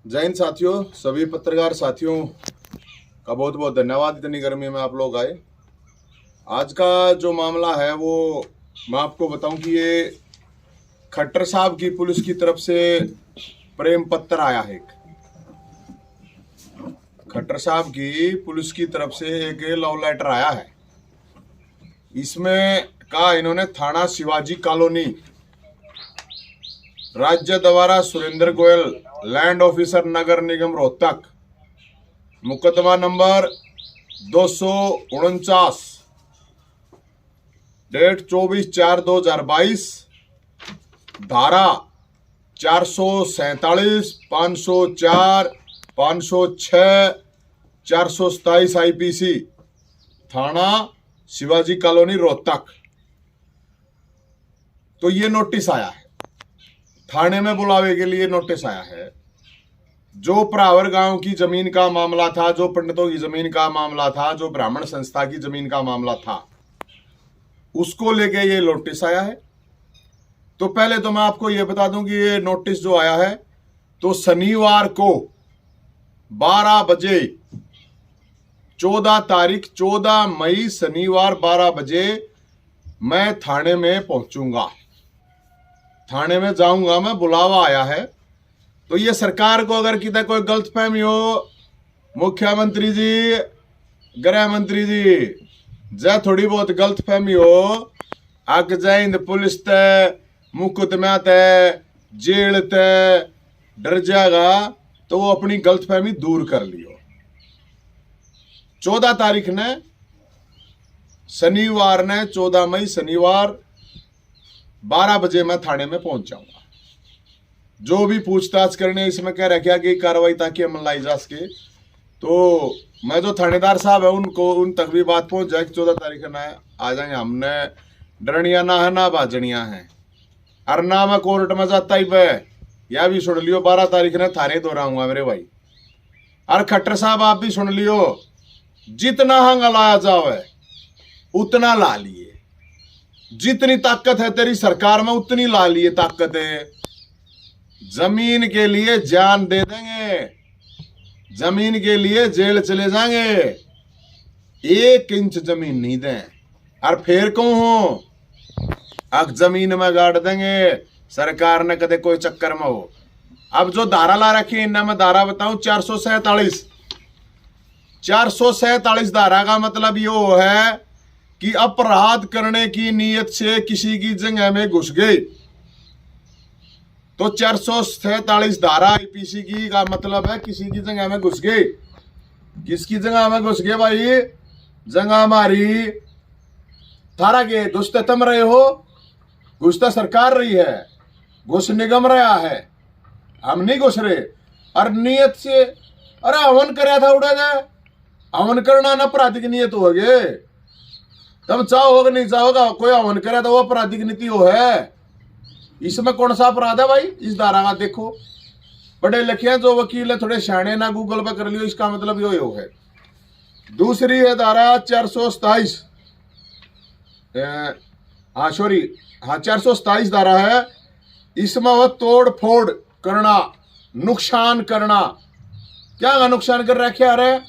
जय हिंद साथियों, सभी पत्रकार साथियों का बहुत बहुत धन्यवाद। इतनी गर्मी में आप लोग आए। आज का जो मामला है वो मैं आपको बताऊं कि ये खट्टर साहब की पुलिस की तरफ से प्रेम पत्र आया है। खट्टर साहब की पुलिस की तरफ से एक लव लेटर आया है। इसमें कहा इन्होंने थाना शिवाजी कॉलोनी, राज्य द्वारा सुरेंद्र गोयल, लैंड ऑफिसर नगर निगम रोहतक, मुकदमा नंबर 249, डेट 24/4/2022, धारा 447, 504, 506, 427 आईपीसी, थाना शिवाजी कॉलोनी रोहतक। तो ये नोटिस आया है, थाने में बुलावे के लिए नोटिस आया है। जो प्रावर गांव की जमीन का मामला था, जो पंडितों की जमीन का मामला था, जो ब्राह्मण संस्था की जमीन का मामला था, उसको लेके ये नोटिस आया है। तो पहले तो मैं आपको ये बता दूं कि ये नोटिस जो आया है तो शनिवार को 12 बजे, 14 तारीख 14 मई शनिवार 12 बजे मैं थाने में पहुंचूंगा, थाने में जाऊंगा मैं, बुलावा आया है। तो ये सरकार को अगर कितना कोई गलतफहमी हो, मुख्यमंत्री जी, गृह मंत्री जी, जय थोड़ी बहुत गलतफहमी हो, आग जय हिंद पुलिस ते मुकदमा ते जेल ते डर जाएगा, तो वो अपनी गलतफहमी दूर कर लियो। 14 तारीख ने शनिवार ने 14 मई शनिवार 12 बजे मैं थाने में पहुंच जाऊंगा। जो भी पूछताछ करने इसमें कह रखा कि कार्रवाई ताकि अमल लाई जा सके, तो मैं जो थानेदार साहब है उनको उन तक भी बात पहुंच जाए कि 14 तारीख ना आ जाएंगे। हमने डरनिया ना है ना बाजनिया है, और ना मैं कोर्ट में जाता ही पे, यह भी सुन लियो 12 तारीख ने थाने दोहराऊंगा मेरे भाई। और खट्टर साहब आप भी सुन लियो, जितना हंगा लाया जावे उतना ला लिए, जितनी ताकत है तेरी सरकार में उतनी ला लिए ताकत है। जमीन के लिए जान दे देंगे, जमीन के लिए जेल चले जाएंगे, 1 इंच जमीन नहीं दें। और फिर कहूं हो अब जमीन में गाड़ देंगे सरकार ने कदे कोई चक्कर में हो। अब जो धारा ला रखी है इनमें मैं धारा बताऊं 447। 447 धारा का मतलब यो है कि अपराध करने की नीयत से किसी की जगह में घुस गए, तो 447 धारा आईपीसी की का मतलब है किसी की जगह में घुस गए। किसकी जगह में घुस गए भाई? जगह हमारी, थारा के घुसते तुम रहे हो, घुसता सरकार रही है, घुस निगम रहा है, हम नहीं घुस रहे। और नियत से, अरे हवन कराया था उड़ा जाए, हवन करना ना आपराधिक नियत हो गए। तुम चाहोगे नहीं चाहोगा, कोई हवन करे तो वो आपराधिक नीति हो है। इसमें कौन सा अपराध है भाई? इस धारा का देखो, पढ़े लिखे हैं जो वकील है, थोड़े शाणे ना गूगल पे कर लियो, इसका मतलब यो है। दूसरी है धारा 427, हाँ सॉरी, हाँ 427 धारा है। इसमें वो तोड़ फोड़ करना, नुकसान करना। क्या का नुकसान कर रखे? अरे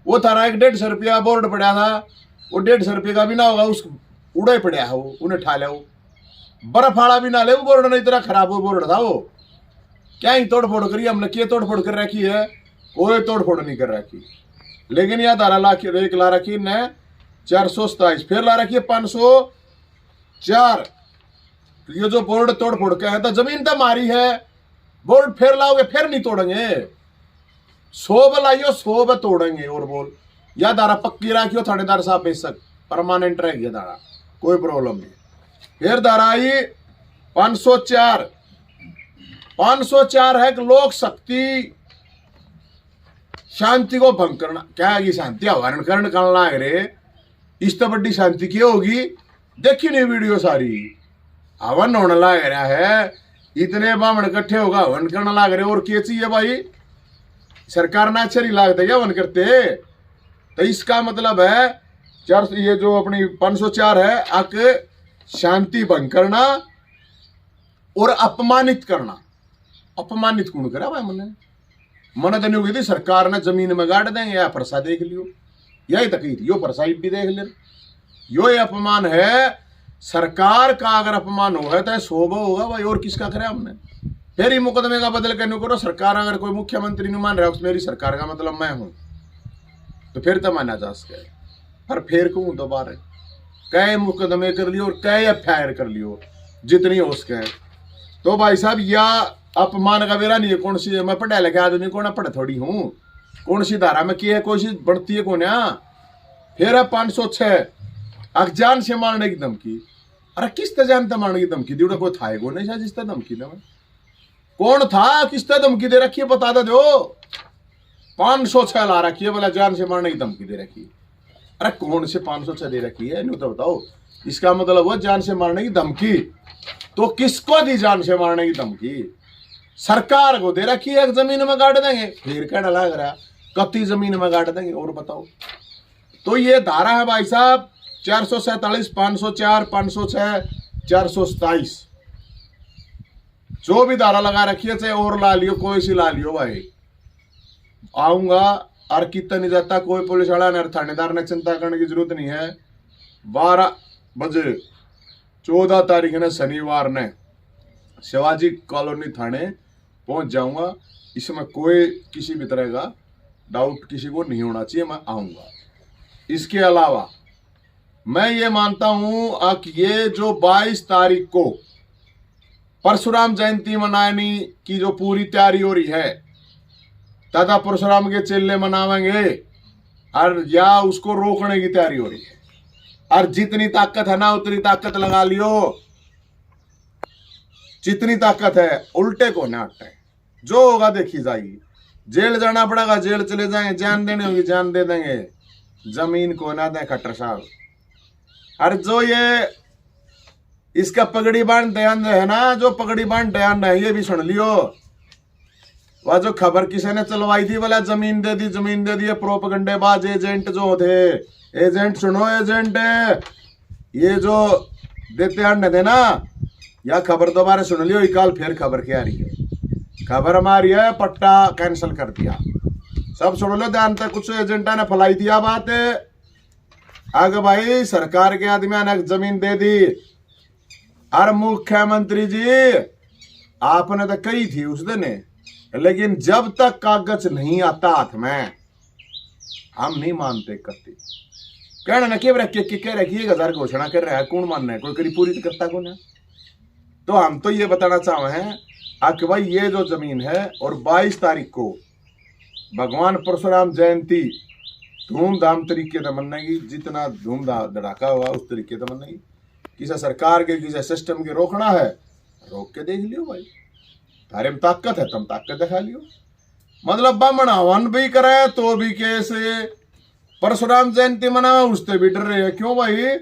वो थारा 150 रुपया बोर्ड पड़ा था, वो 150 रुपये का भी ना होगा, उस उड़े पड़ा है वो, उन्हें ठा ले, वो बर्फ वाला भी ना ले, वो बोर्ड नहीं, इतना खराब वो बोर्ड था वो। क्या ही तोड़ फोड़ करी हमने? क्या तोड़ फोड़ कर रखी है? कोई तोड़ फोड़ नहीं कर रखी। लेकिन यह धारा एक ला रखी ने 427, फिर ला रखी है 504। ये जो बोर्ड तोड़ फोड़ के है तो जमीन तो हमारी है, बोर्ड फिर लाओगे फिर नहीं तोड़ेंगे, 100 लाइयो 100 तोड़ेंगे। और बोल, यह धारा पक्की रखियो थानेदार साहब, बेशक परमानेंट रहेगी धारा, कोई प्रॉब्लम नहीं। फिर धारा आई 504। 504 है कि लोक शक्ति शांति को भंग करना। क्या है कि शांति हवन करना लग रहे, इस तो बड़ी शांति की होगी? देखी नहीं वीडियो सारी, हवन होने लग रहा है, इतने बामण इकट्ठे होगा हवन करने लग रहे। और क्या चाहिए भाई? सरकार ना अच्छी लागत है हवन करते। तो इसका मतलब है ये जो अपनी 504 है, आके शांति भंग करना और अपमानित करना। अपमानित कौन करा भाई? मैंने मन तो नहीं हुई थी सरकार ने जमीन में गाड़ देंगे या फरसा देख लियो, यही तकलीफ यो फरसा भी देख ले। यो ये अपमान है, सरकार का अगर अपमान हो है तो शोभा होगा भाई, और किसका करे हमने। फिर ही मुकदमे का बदल के करो, सरकार अगर कोई मुख्यमंत्री नहीं मान रहा है मेरी सरकार का मतलब मैं हूं, तो फिर तो माना जा सके। पर फिर कहूं दोबारा कई मुकदमे कर लियो और कई एफआईआर कर लियो जितनी हो सके। तो भाई साहब या अपमान का वेरा नहीं है। कौन सी मैं पढ़ा लिखा आदमी कौन पढ़ थोड़ी हूँ, कौन सी धारा में की है कोई चीज बढ़ती है कौन। फिर है 506 अजान से मारने की धमकी। अरे किस तरह जानता मारने की धमकी दी, कोई था को नहीं शायद जिस तरह धमकी दे, कौन था किस तरह धमकी दे रखी है बता दो। 506 ला रखी है बोला जान से मारने की धमकी दे रखी है। अरे कौन से 506 दे रखी है नहीं तो बताओ। इसका मतलब वो जान से मारने की धमकी, तो किसको दी जान से मारने की धमकी? सरकार को दे रखी है, जमीन में गाड़ देंगे। फिर क्या डला लग रहा कत्ती जमीन में गाड़ देंगे और बताओ। तो ये धारा है भाई साहब 447, 504, 506, 427 जो भी धारा लगा रखी है, चाहे और ला लियो कोई सी ला लियो भाई। आऊंगा और कितना नहीं जाता कोई पुलिस वाला ने थानेदार ने चिंता करने की जरूरत नहीं है। 12 बजे 14 तारीख ने शनिवार ने शिवाजी कॉलोनी थाने पहुंच जाऊंगा। इसमें कोई किसी भी तरह का डाउट किसी को नहीं होना चाहिए, मैं आऊंगा। इसके अलावा मैं ये मानता हूं कि ये जो 22 तारीख को परशुराम जयंती मनाने की जो पूरी तैयारी हो रही है, दादा परशुराम के चेले मनावेंगे और या उसको रोकने की तैयारी हो रही है। और जितनी ताकत है ना उतनी ताकत लगा लियो, जितनी ताकत है उल्टे को ना हटे। जो होगा देखी जाएगी। जेल जाना पड़ेगा जेल चले जाएंगे, जान देनी होगी जान दे देंगे, जमीन को ना दें खट्टर साहब। और जो ये इसका पगड़ी बांध ध्यान है ना, जो पगड़ी बांध ध्यान है, ये भी सुन लियो। वह जो खबर किसी ने चलवाई थी बोला जमीन दे दी जमीन दे दी, प्रोपगंडेबाज एजेंट जो थे, एजेंट सुनो एजेंट, ये जो देते अंडे थे ना, या खबर दोबारा सुन लियो। कल फिर खबर क्या आ रही है, खबर हमारी है पट्टा कैंसिल कर दिया। सब सुन लो ध्यान तक, कुछ एजेंटा ने फैलाई दिया बात। आगे भाई सरकार के आदमी ने जमीन दे दी। अरे मुख्यमंत्री जी आपने तो कही थी उस दिन, लेकिन जब तक कागज नहीं आता हाथ में हम नहीं मानते करते। कहना ना कह रखी 1000 घोषणा कर रहा है, कौन मानना है, कोई करी पूरी तो करता कौन है। तो हम तो ये बताना चाहे हैं कि भाई ये जो जमीन है और 22 तारीख को भगवान परशुराम जयंती धूमधाम तरीके से मनाएगी, जितना धूमधाम धड़ाका हुआ उस तरीके से मनाएगी। किसी सरकार के किसी सिस्टम के रोकना है, रोक के देख लियो भाई, थारे में ताकत है तुम ताकत दिखा लियो। मतलब बामण हवन भी करे तो भी कैसे परशुराम जयंती मनावा उससे भी डर रहे हैं, क्यों भाई?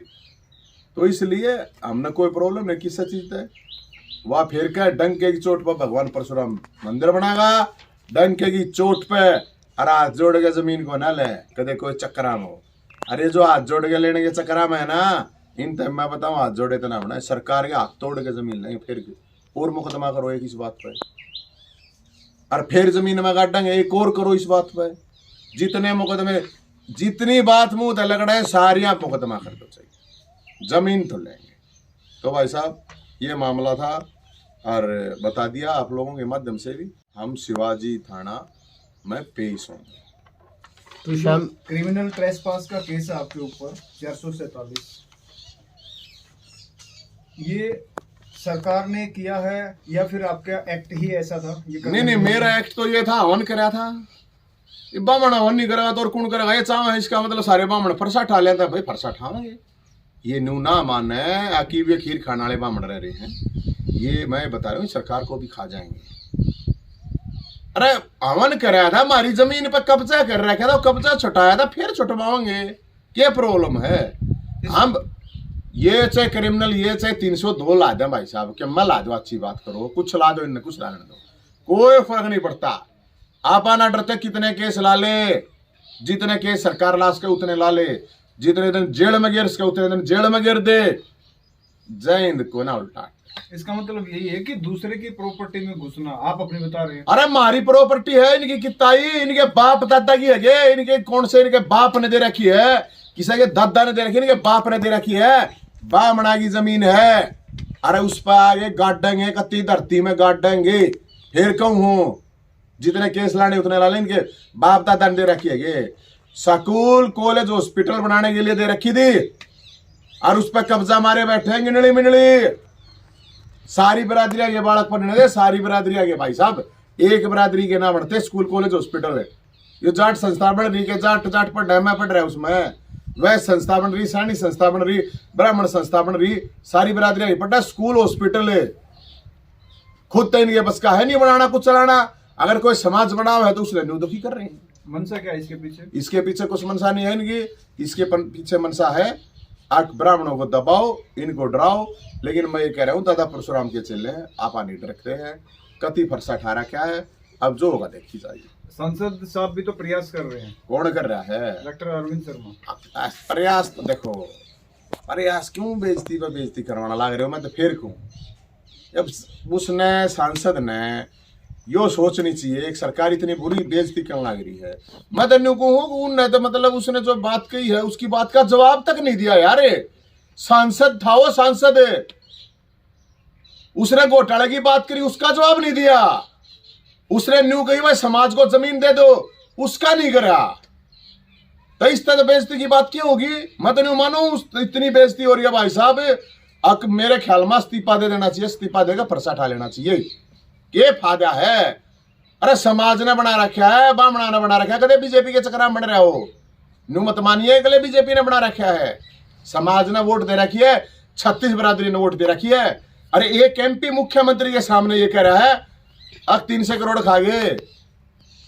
तो इसलिए हमने कोई प्रॉब्लम नहीं किसी चीज है। वह फिर क्या डंके की चोट पर भगवान परशुराम मंदिर बनाएगा, डंके की चोट पे अरे हाथ जोड़ के जमीन को ना ले कदे कोई चक्राम हो। अरे जो हाथ जोड़ के लेने के चक्राम है ना, इन तक मैं बताऊं हाथ जोड़े तो ना बनाए, सरकार के हाथ तोड़ के जमीन लेंगे फिर और मुकदमा करो एक इस बात पे, और फिर जमीन में काटेंगे एक और करो इस बात पे। जितने मुकदमे जितनी बात मुंह तक लग रहा है सारियां मुकदमा कर दो, चाहिए जमीन तो लेंगे। तो भाई साहब ये मामला था और बता दिया आप लोगों के माध्यम से भी। हम शिवाजी थाना में पेश होंगे। तो जो क्रिमिनल ट्रेसपास का केस है आपके ऊपर 447, ये सरकार ने किया है या फिर आपका एक्ट ही ऐसा था? नहीं मेरा एक्ट तो ये था, हवन कराया था। बामण हवन नहीं करेगा तो और कौन करेगा? ये चाव है, इसका मतलब सारे बामण फरसा ठा लेता है। भाई फरसा ठावेंगे, ये नू ना मान है आकी खीर खाने वाले बामण रह रहे हैं, ये मैं बता रहा हूँ सरकार को भी खा जाएंगे। अरे हवन कराया था, हमारी जमीन पर कब्जा कर रखा था, कब्जा छुटाया था, फिर छुटवाओगे, क्या प्रॉब्लम है? हम ये चाहे क्रिमिनल ये चाहे 302 ला दे भाई साहब, क्या मैं ला दो, अच्छी बात करो, कुछ ला दो इन्हें कुछ ला दो, कोई फर्क नहीं पड़ता। आप आना डरते कितने केस ला ले, जितने केस सरकार ला सके उतने ला ले, जितने दिन जेल में गिर सके उतने दिन जेल में गिर दे। जय हिंद को ना उल्टा। इसका मतलब यही है कि दूसरे की प्रॉपर्टी में घुसना, आप अपनी बता रहे हैं। अरे हमारी प्रॉपर्टी है, इनकी किताई, इनके बाप दादा की है, इनके कौन से इनके बाप ने दे रखी है, किसी के दादा ने दे रखी है, इनके बाप ने दे रखी है, बामणा की जमीन है। अरे उस पर आगे गाड़ेंगे, कत्ती धरती में गाड़ेंगे, फिर कहूं जितने केस लाने उतने ला लें, इनके बाप दादा ने दे रखी है। ये स्कूल कॉलेज हॉस्पिटल बनाने के लिए दे रखी थी और उस पर कब्जा मारे बैठे गिनड़ी मिनड़ी। सारी बरादरी आगे बालक पढ़ने दे, सारी बरादरी आगे भाई साहब, एक बरादरी के ना बढ़ते स्कूल कॉलेज हॉस्पिटल है। ये जाट संस्था बन रही है, जाट जाट पढ़ रहा है, मैं पढ़ रहा है उसमें, वह संस्था बन रही, सैनिक संस्था बन रही, ब्राह्मण संस्था बन रही, सारी बरादरी आगे पढ़ा, स्कूल हॉस्पिटल है। खुद तो इनके बस का है नहीं बनाना कुछ चलाना। अगर कोई समाज बनाओ है तो उसने न्यू दुखी कर रहे हैं। मनसा क्या है इसके पीछे? इसके पीछे कुछ मनसा नहीं है इनकी, इसके पीछे मनसा है आप ब्राह्मणों को दबाओ, इनको डराओ। लेकिन मैं ये कह रहा हूँ दादा परशुराम के चेले हैं, आप नहीं डरते हैं, कति फरसा ठारा क्या है, अब जो होगा देखी जाएगी। सांसद साहब भी तो प्रयास कर रहे हैं। कौन कर रहा है? डॉक्टर अरविंद शर्मा। प्रयास तो देखो, प्रयास क्यों बेइज्जती पे बेइज्जती करवाना लाग रहे हो? मैं तो फिर कहूँ, जब उसने सांसद ने यो सोचनी चाहिए, एक सरकार इतनी बुरी बेइज्जती करने लग रही है। मैं तो न्यू कहूँ उनने तो मतलब उसने जो बात कही है उसकी बात का जवाब तक नहीं दिया यार। सांसद था वो, सांसद है, उसने घोटाले की बात करी, उसका जवाब नहीं दिया। उसने न्यू कही भाई समाज को जमीन दे दो, उसका नहीं करा। तो इस तरह बेइज्जती की बात क्यों होगी? मैं तो नहीं मानू इतनी बेइज्जती हो रही है भाई साहब। अब मेरे ख्याल में इस्तीफा दे देना चाहिए, इस्तीफा देकर फरसा उठा लेना चाहिए। ये फायदा है? अरे समाज ने बना रखा है, बामणा ने बना रखा है, कदे बीजेपी के चक्कर में बन रहा हो। न्यू मत मानिए, कले बीजेपी ने बना रखा है, समाज ने वोट दे रखी है, 36 बरादरी ने वोट दे रखी है। अरे एक एमपी मुख्यमंत्री के सामने ये कह रहा है अब 300 करोड़ खा गए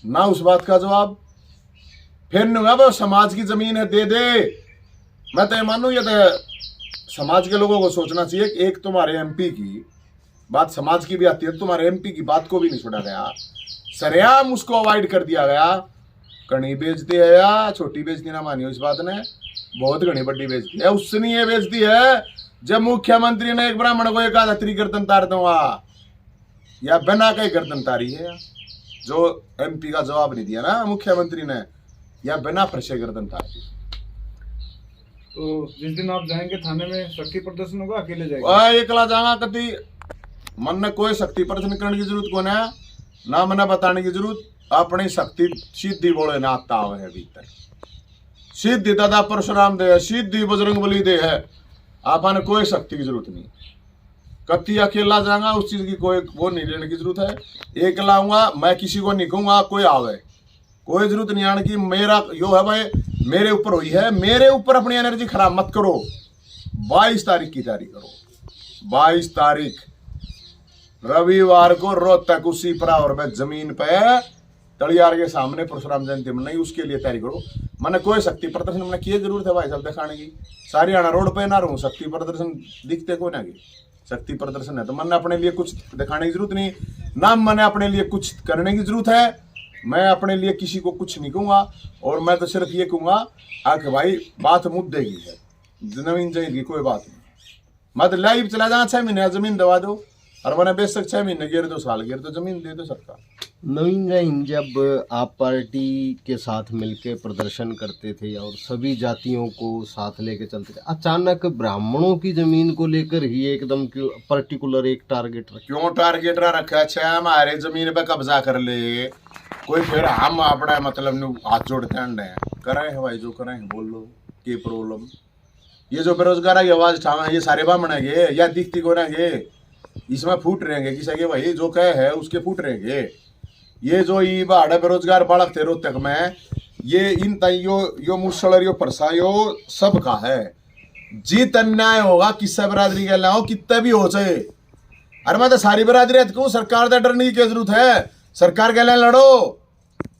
ना, उस बात का जवाब। फिर नहीं समाज की जमीन है दे दे। मैं तो मानू ये तो समाज के लोगों को सोचना चाहिए कि एक तुम्हारे एमपी की बात समाज की भी आती है, तुम्हारे एमपी की बात को भी नहीं छोड़ा गया, सरेआम उसको अवॉइड कर दिया गया। कड़ी बेचती है या छोटी बेचती ना मानियो, इस बात ने बहुत घनी बड़ी बेचती है। उसने ये बेचती है जब मुख्यमंत्री ने एक ब्राह्मण को एक आधा गर्दन तार दूंगा, या बिना कहीं गर्दन तारी है, जो एमपी का जवाब नहीं दिया ना मुख्यमंत्री ने, या बिना फरसे गर्दन तार दी। तो जिस दिन आप जाएंगे थाने में शक्ति प्रदर्शन होगा, अकेले जाएंगे? एकला जाऊंगा, कति मन ने कोई शक्ति प्रदर्शन करने की जरूरत को ना मैंने बताने की जरूरत। अपनी शक्ति सिद्धि बोले ना आता है भीतर, सिद्धि दादा परशुराम दे है, सिद्धि बजरंग बली दे है, आपने कोई शक्ति की जरूरत नहीं। कति अकेला जाऊंगा, उस चीज की कोई वो नहीं लेने की जरूरत है। एक लाऊंगा, मैं किसी को नहीं कहूंगा कोई आवे, कोई जरूरत नहीं आने की। मेरा यो है भाई, मेरे ऊपर हुई है, मेरे ऊपर अपनी एनर्जी खराब मत करो। 22 तारीख की तैयारी करो, 22 तारीख रविवार को रोहतक उसी परावर में जमीन पे तलियार के सामने परशुराम जयंती मनाई, उसके लिए तैयारी करो। मैंने कोई शक्ति प्रदर्शन मैंने की जरूरत है भाई साहब दिखाने की? सारी आना रोड पे ना रहूं, शक्ति प्रदर्शन दिखते को ना की शक्ति प्रदर्शन है तो मैंने अपने लिए कुछ दिखाने की जरूरत नहीं ना, मैंने अपने लिए कुछ करने की जरूरत है। मैं अपने लिए किसी को कुछ नहीं कहूंगा, और मैं तो सिर्फ ये कहूंगा कि भाई बात मुद्दे की है, जमीन जाएगी कोई बात नहीं। मैं तो लाइव चला जाना, 6 महीने जमीन दवा दो, और मैंने बेशक 6 महीने गिर 2 साल गिर तो जमीन दे दो सरकार। नवीन जैन, जब आप पार्टी के साथ मिलकर प्रदर्शन करते थे और सभी जातियों को साथ लेके चलते थे, अचानक ब्राह्मणों की जमीन को लेकर ही एकदम क्यों पर्टिकुलर एक टारगेट रखा? क्यों टारगेट रखा? अच्छा हमारे जमीन पे कब्जा कर ले कोई, फिर हम अपना मतलब हाथ जोड़ते हैं करे है भाई, जो करें बोल लो की प्रॉब्लम। ये जो बेरोजगार की आवाज उठावा, ये सारे बामण है या दिखती को रहेंगे, इसमें फूट रहेंगे किसी के भाई, जो कहे है उसके फूट रहेंगे। ये जो ई बाड़ा बेरोजगार बालक थे रोहतक में, ये इन यो मुसलर यो परसा यो सबका है। जीत अन्याय होगा किस्सा बरादरी के लाओ कितने भी हो जाए। अरे मैं तो सारी बरादरी कहूँ, सरकार का डरने की क्या जरूरत है? सरकार के लिए लड़ो,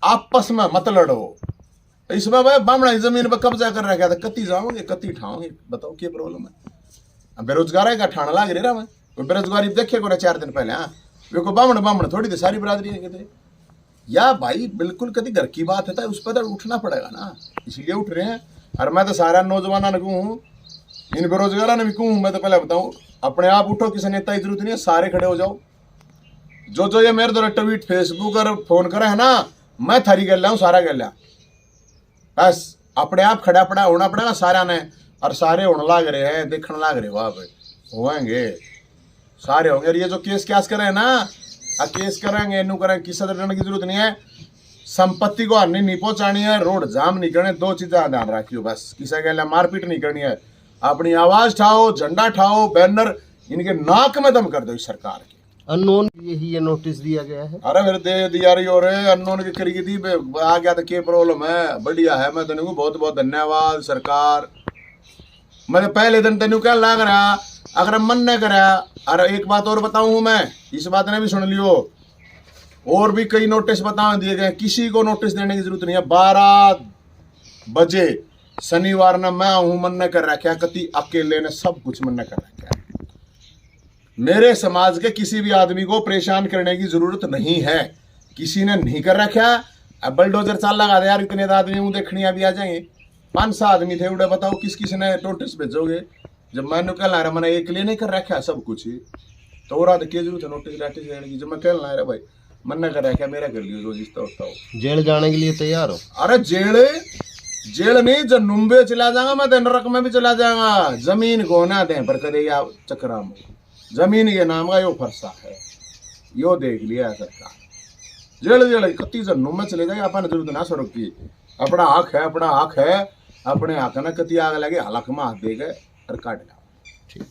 आपस में मत लड़ो। इसमें भाई बामणा जमीन पर कब्जा कर रखा था, कति जाओगे कति उठाओगे, बताओ क्या प्रॉब्लम है? बेरोजगार का ठाना लाग रहा मैं, बेरोजगारी देखे को 4 दिन पहले। हाँ वे को बामण थोड़ी थी, सारी बरादरी है कहते या भाई बिल्कुल कभी घर की बात है तो उस पर तो उठना पड़ेगा ना, इसलिए उठ रहे हैं। और मैं तो सारा नौजवानों ने कहूँ, इन बेरोजगारों ने भी कहूँ, मैं तो पहले बताऊँ अपने आप उठो, किसी नेता की जरूरत नहीं है, सारे खड़े हो जाओ। जो ये मेरे द्वारा ट्वीट फेसबुक और फोन करे है ना, मैं थारी गल हूँ, सारा गल बस अपने आप खड़ा पड़ा होना पड़ेगा सारा ने। और सारे होने लाग रहे हैं, देखने लाग रहे, वाह भाई होंगे सारे होंगे। और ये जो केस क्या करे ना, केस करेंगे इनू करेंगे, किसी डरने की जरूरत नहीं है। संपत्ति को हानि नहीं पहुंचानी है, रोड जाम नहीं करने, दो चीजें ध्यान रखियो बस। किसी के लिए मारपीट नहीं करनी है, अपनी आवाज ठाओ, झंडा ठाओ, बैनर इनके नाक में दम कर दो इस सरकार के। अननोन ये नोटिस दिया गया है। अरे फिर दे दिया रही हो रहे अननोन की करी थी आ गया तो क्या प्रॉब्लम है, बढ़िया है। मैं तेन बहुत बहुत धन्यवाद सरकार। मैं पहले दिन तेन क्या लग रहा, अगर मन न करा। अरे एक बात और बताऊं मैं, इस बात ने भी सुन लियो, और भी कई नोटिस बता दिए गए, किसी को नोटिस देने की जरूरत नहीं है। 12 बजे शनिवार ने मैं हूं, मन न कर रखा कति अकेले ने सब कुछ मन न कर रखा। मेरे समाज के किसी भी आदमी को परेशान करने की जरूरत नहीं है, किसी ने नहीं कर रखा। अब बलडोजर चाल लगा दे यार, इतने आदमी हूं देखनी अभी आ जाएंगे। 500 आदमी थे उड़े, बताओ किस किस ने नोटिस भेजोगे। जब मैंने कह ला रहा मैंने एक लिए नहीं कर रखा सब कुछ ही, तो और क्या जरूरत है नोटिस राटिस देने की। जब मैं कह ला रहा भाई मन न कर रखा, मेरा कर लियो जो जिसता होता हो। जेल जाने के लिए तैयार हो? अरे जेल नहीं, जब नुम्बे चला जाऊंगा मैं, तो नरक में भी चला जाऊंगा। जमीन गोना दे पर कदे या चक्रा में, जमीन के नाम का यो फरसा है, यो देख लिया है सरकार। जेल कत्ती जन्नों में चले जाएगा, अपन जरूरत ना सड़क की। अपना हक है, अपना हक है, अपने हक ना कति आग लगे हलक में हाथ दे गए और काट गया।